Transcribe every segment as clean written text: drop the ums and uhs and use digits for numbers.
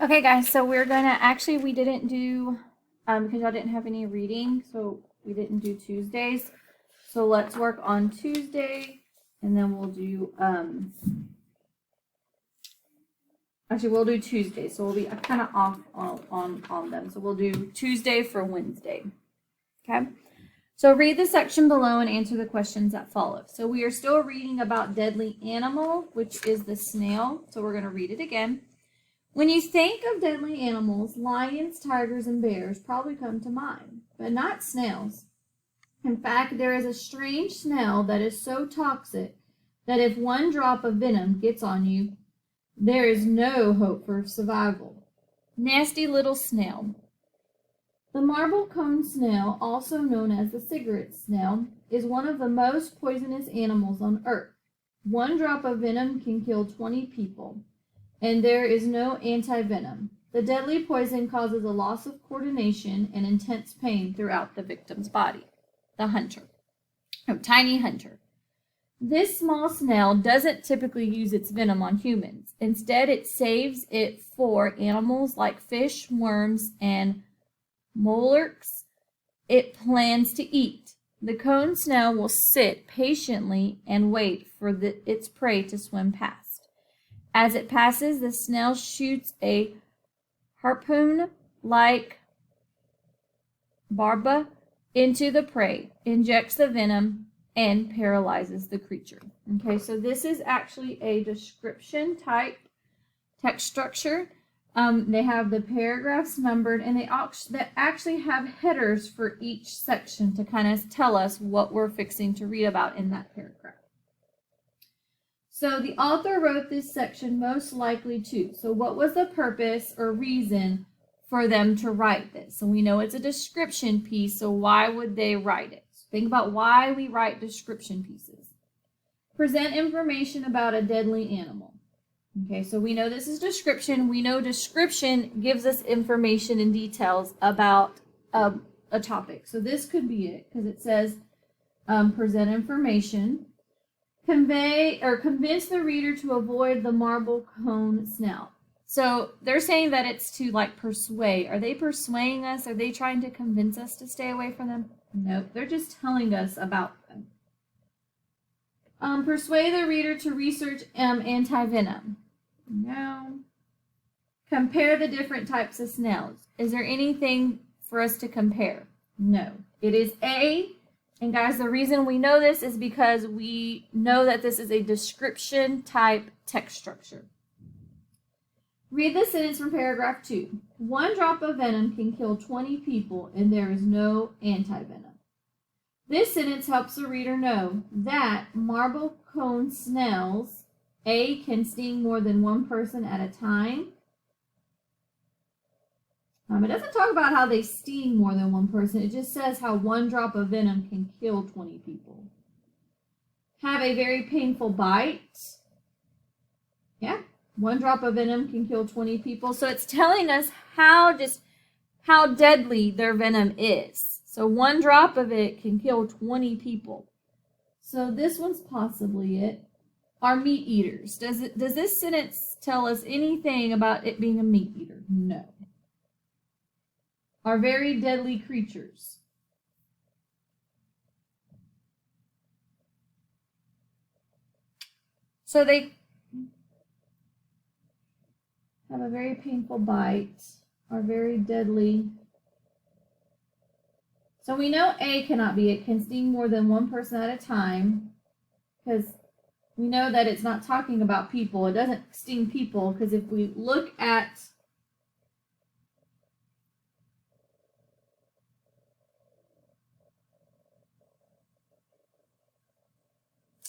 Okay, guys, so we're gonna actually we didn't do because y'all didn't have any reading, so we didn't do Tuesdays. So let's work on Tuesday, and then we'll do actually we'll do Tuesday. So we'll be kind of off on them. So we'll do Tuesday for Wednesday. Okay. So read the section below and answer the questions that follow. So we are still reading about deadly animal, which is the snail. So we're going to read it again. When you think of deadly animals, lions, tigers, and bears probably come to mind, but not snails. In fact, there is a strange snail that is so toxic that if one drop of venom gets on you, there is no hope for survival. Nasty little snail. The marble cone snail, also known as the cigarette snail, is one of the most poisonous animals on Earth. One drop of venom can kill 20 people, and there is no anti-venom. The deadly poison causes a loss of coordination and intense pain throughout the victim's body. The hunter. Tiny hunter. This small snail doesn't typically use its venom on humans. Instead, it saves it for animals like fish, worms, and mollusks it plans to eat. The cone snail will sit patiently and wait for its prey to swim past. As it passes, the snail shoots a harpoon-like barb into the prey, injects the venom, and paralyzes the creature. Okay, so this is actually a description type text structure. They have the paragraphs numbered, and they actually have headers for each section to kind of tell us what we're fixing to read about in that paragraph. So the author wrote this section most likely to. So what was the purpose or reason for them to write this? So we know it's a description piece, so why would they write it? Think about why we write description pieces. Present information about a deadly animal. Okay, so we know this is description. We know description gives us information and details about a topic. So this could be it, because it says present information. Convey or convince the reader to avoid the marble cone snail. So they're saying that it's to like persuade. Are they persuading us? Are they trying to convince us to stay away from them? Nope, they're just telling us about them. Persuade the reader to research anti-venom. No. Compare the different types of snails. Is there anything for us to compare? No. It is A. And guys, the reason we know this is because we know that this is a description type text structure. Read the sentence from paragraph 2. One drop of venom can kill 20 people, and there is no anti-venom. This sentence helps the reader know that marble cone snails, A, can sting more than one person at a time. It doesn't talk about how they sting more than one person. It just says how one drop of venom can kill 20 people. Have a very painful bite. Yeah, one drop of venom can kill 20 people. So it's telling us how deadly their venom is. So one drop of it can kill 20 people. So this one's possibly it. Are meat eaters. Does this sentence tell us anything about it being a meat eater? No. Are very deadly creatures. So they have a very painful bite, are very deadly. So we know A cannot be, it can sting more than one person at a time, because we know that it's not talking about people. It doesn't sting people, because if we look at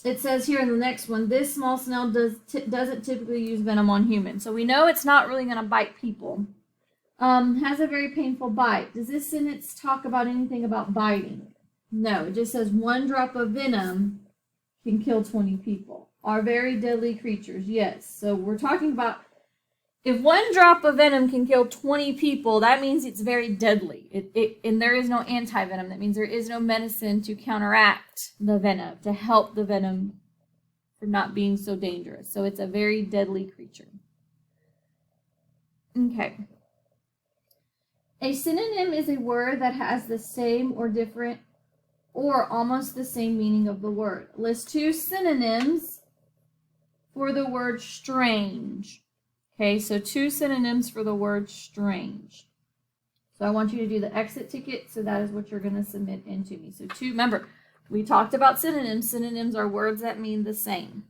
it says here in the next one, this small snail doesn't typically use venom on humans. So we know it's not really going to bite people. Has a very painful bite. Does this sentence talk about anything about biting? No, it just says one drop of venom can kill 20 people. Are very deadly creatures. Yes. So we're talking about if one drop of venom can kill 20 people, that means it's very deadly. And there is no anti-venom. That means there is no medicine to counteract the venom, to help the venom from not being so dangerous. So it's a very deadly creature. Okay. A synonym is a word that has the same or different or almost the same meaning of the word. List 2 synonyms for the word strange. Okay, so 2 synonyms for the word strange. So I want you to do the exit ticket, so that is what you're going to submit into me. So 2, remember, we talked about synonyms. Synonyms are words that mean the same.